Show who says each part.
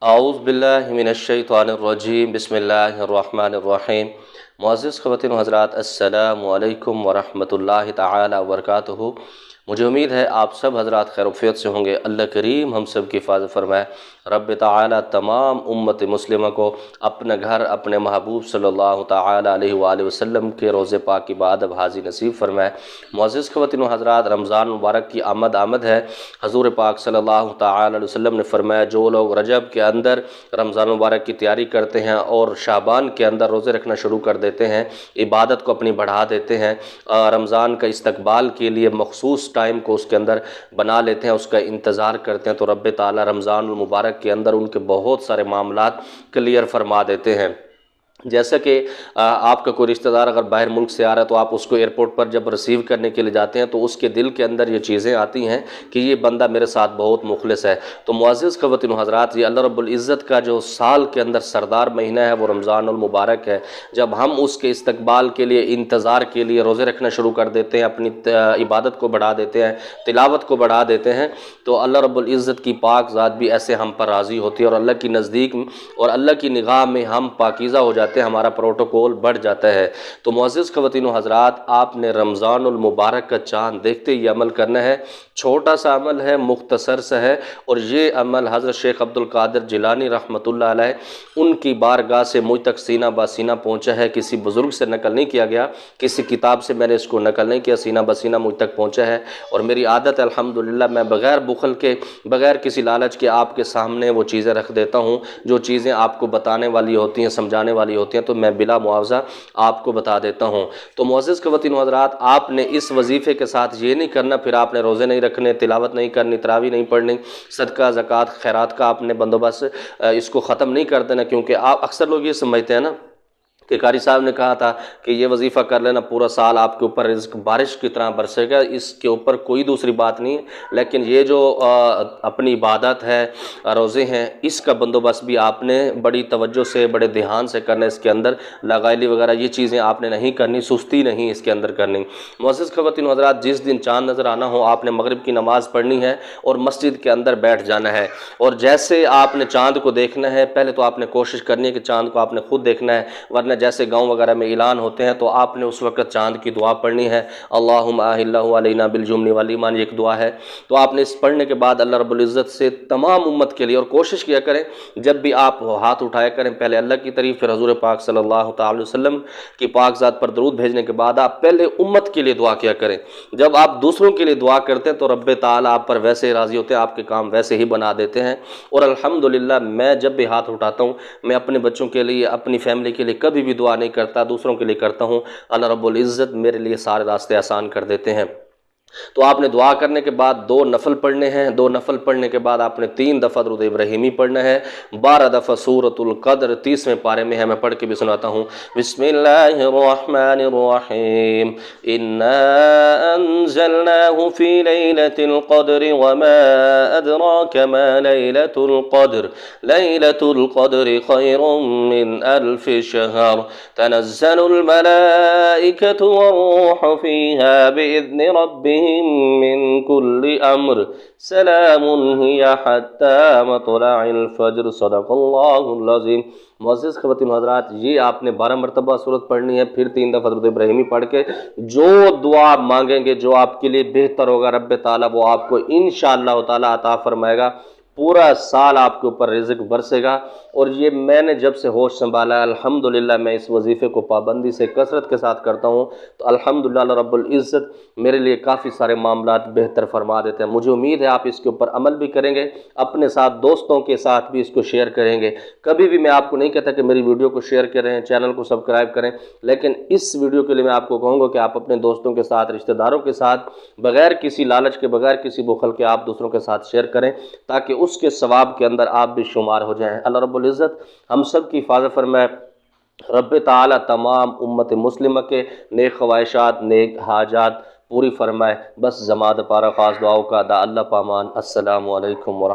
Speaker 1: اعوذ باللہ من الشیطان الرجیم، بسم اللہ الرحمن الرحیم۔ معزز خواتین و حضرات، السلام علیکم ورحمۃ اللہ تعالی وبرکاتہ۔ مجھے امید ہے آپ سب حضرات خیر و عافیت سے ہوں گے۔ اللہ کریم ہم سب کی حفاظت فرمائے۔ رب تعالی تمام امت مسلمہ کو اپنے گھر اپنے محبوب صلی اللہ تعالی علیہ وآلہ وسلم کے روضے پاک کی بادب حاضر نصیب فرمائے۔ معزز خواتین و حضرات، رمضان مبارک کی آمد ہے۔ حضور پاک صلی اللہ تعالی علیہ وسلم نے فرمایا، جو لوگ رجب کے اندر رمضان مبارک کی تیاری کرتے ہیں اور شعبان کے اندر روزے رکھنا شروع کر دیتے ہیں، عبادت کو اپنی بڑھا دیتے ہیں، رمضان کا استقبال کے لیے مخصوص ٹائم کو اس کے اندر بنا لیتے ہیں، اس کا انتظار کرتے ہیں، تو رب تعالی رمضان المبارک کے اندر ان کے بہت سارے معاملات کلیئر فرما دیتے ہیں۔ جیسا کہ آپ کا کوئی رشتہ دار اگر باہر ملک سے آ رہا ہے تو آپ اس کو ایئرپورٹ پر جب ریسیو کرنے کے لیے جاتے ہیں تو اس کے دل کے اندر یہ چیزیں آتی ہیں کہ یہ بندہ میرے ساتھ بہت مخلص ہے۔ تو معزز خواتین و حضرات، یہ اللہ رب العزت کا جو سال کے اندر سردار مہینہ ہے وہ رمضان المبارک ہے۔ جب ہم اس کے استقبال کے لیے، انتظار کے لیے روزے رکھنا شروع کر دیتے ہیں، اپنی عبادت کو بڑھا دیتے ہیں، تلاوت کو بڑھا دیتے ہیں، تو اللہ رب العزت کی پاک ذات بھی ایسے ہم پر راضی ہوتی ہے اور اللہ کی نزدیک اور اللہ کی نگاہ میں ہم پاکیزہ ہو جاتے ہیں، ہمارا پروٹوکول بڑھ جاتا ہے۔ تو معزز خواتین و حضرات، آپ نے رمضان المبارک کا چاند دیکھتے ہی عمل کرنا ہے۔ چھوٹا سا عمل ہے، مختصر سا ہے، اور یہ عمل حضرت شیخ عبد القادر جیلانی رحمۃ اللہ علیہ ان کی بارگاہ سے مجھ تک سینہ بہ سینہ پہنچا ہے۔ کسی بزرگ سے نقل نہیں کیا گیا، کسی کتاب سے میں نے اس کو نقل نہیں کیا، سینہ بہ سینہ مجھ تک پہنچا ہے۔ اور میری عادت ہے الحمدللہ، میں بغیر بخل کے، بغیر کسی لالچ کے آپ کے سامنے وہ چیزیں رکھ دیتا ہوں جو چیزیں آپ کو بتانے والی ہوتی ہیں، سمجھانے والی ہوتی ہیں، تو میں بلا معاوضہ آپ کو بتا دیتا ہوں۔ تو معزز خواتین و حضرات، آپ نے اس وظیفے کے ساتھ یہ نہیں کرنا پھر آپ نے روزے نہیں رکھنے، تلاوت نہیں کرنی، تراویح نہیں پڑھنی، صدقہ زکوٰۃ خیرات کا آپ نے بندوبست اس کو ختم نہیں کر دینا، کیونکہ آپ اکثر لوگ یہ سمجھتے ہیں نا کہ قاری صاحب نے کہا تھا کہ یہ وظیفہ کر لینا پورا سال آپ کے اوپر رزق بارش کی طرح برسے گا، اس کے اوپر کوئی دوسری بات نہیں ہے۔ لیکن یہ جو اپنی عبادت ہے، روزے ہیں، اس کا بندوبست بھی آپ نے بڑی توجہ سے، بڑے دھیان سے کرنا ہے۔ اس کے اندر لغائلی وغیرہ یہ چیزیں آپ نے نہیں کرنی، سستی نہیں اس کے اندر کرنی۔ معزز خواتین و حضرات، جس دن چاند نظر آنا ہو، آپ نے مغرب کی نماز پڑھنی ہے اور مسجد کے اندر بیٹھ جانا ہے، اور جیسے آپ نے چاند کو دیکھنا ہے، پہلے تو آپ نے کوشش کرنی ہے کہ چاند کو آپ نے خود دیکھنا ہے، ورنہ جیسے گاؤں وغیرہ میں اعلان ہوتے ہیں تو آپ نے اس وقت چاند کی دعا پڑھنی ہے، اللہم اہلہ علینا بالجمن والایمان، یہ ایک دعا ہے۔ تو آپ نے اس پڑھنے کے بعد اللہ رب العزت سے تمام امت کے لیے، اور کوشش کیا کریں جب بھی آپ ہاتھ اٹھایا کریں، پہلے اللہ کی طرف، پھر حضور پاک صلی اللہ تعالی وسلم کی پاک ذات پر درود بھیجنے کے بعد آپ پہلے امت کے لیے دعا کیا کریں۔ جب آپ دوسروں کے لیے دعا کرتے ہیں تو رب تعالیٰ آپ پر ویسے ہی راضی ہوتے ہیں، آپ کے کام ویسے ہی بنا دیتے ہیں۔ اور الحمدللہ میں جب بھی ہاتھ اٹھاتا ہوں، میں اپنے بچوں کے لیے، اپنی فیملی کے لیے کبھی بھی دعا نہیں کرتا، دوسروں کے لیے کرتا ہوں۔ اللہ رب العزت میرے لیے سارے راستے آسان کر دیتے ہیں۔ تو آپ نے دعا کرنے کے بعد 2 نفل پڑھنے ہیں، 2 نفل پڑھنے کے بعد آپ نے 3 دفعہ درود ابراہیمی پڑھنا ہے، 12 دفعہ سورۃ القدر 30ویں پارے میں ہے، میں پڑھ کے بھی سناتا ہوں۔ بسم اللہ الرحمن الرحیم، انا انزلناہ فی لیلۃ القدر وما ادراک ما لیلۃ القدر، لیلۃ القدر خیر من الف شہر، تنزل الملائکۃ والروح فیہا بإذن ربهم من كل امر، سلام هي حتى مطلع الفجر، صدق اللہ العظیم۔ معزز خواتین و حضرات، یہ آپ نے 12 مرتبہ سورت پڑھنی ہے، پھر 3 دفعہ درود ابراہیمی پڑھ کے جو دعا مانگیں گے، جو آپ کے لیے بہتر ہوگا، رب تعالیٰ وہ آپ کو انشاءاللہ تعالیٰ عطا فرمائے گا۔ پورا سال آپ کے اوپر رزق برسے گا۔ اور یہ میں نے جب سے ہوش سنبھالا ہے، الحمدللہ میں اس وظیفے کو پابندی سے کثرت کے ساتھ کرتا ہوں، تو الحمدللہ اللہ رب العزت میرے لیے کافی سارے معاملات بہتر فرما دیتے ہیں۔ مجھے امید ہے آپ اس کے اوپر عمل بھی کریں گے، اپنے ساتھ دوستوں کے ساتھ بھی اس کو شیئر کریں گے۔ کبھی بھی میں آپ کو نہیں کہتا کہ میری ویڈیو کو شیئر کریں، چینل کو سبسکرائب کریں، لیکن اس ویڈیو کے لیے میں آپ کو کہوں گا کہ آپ اپنے دوستوں کے ساتھ، رشتہ داروں کے ساتھ، بغیر کسی لالچ کے، بغیر کسی بخل کے آپ دوسروں کے ساتھ شیئر کریں، تاکہ اس کے ثواب کے اندر آپ بھی شمار ہو جائیں۔ اللہ رب العزت ہم سب کی حفاظت فرمائے۔ رب تعالیٰ تمام امت مسلمہ کے نیک خواہشات، نیک حاجات پوری فرمائے۔ بس زماد پارا خاص دعاؤں کا دا اللہ پامان۔ السلام علیکم ورحمۃ اللہ۔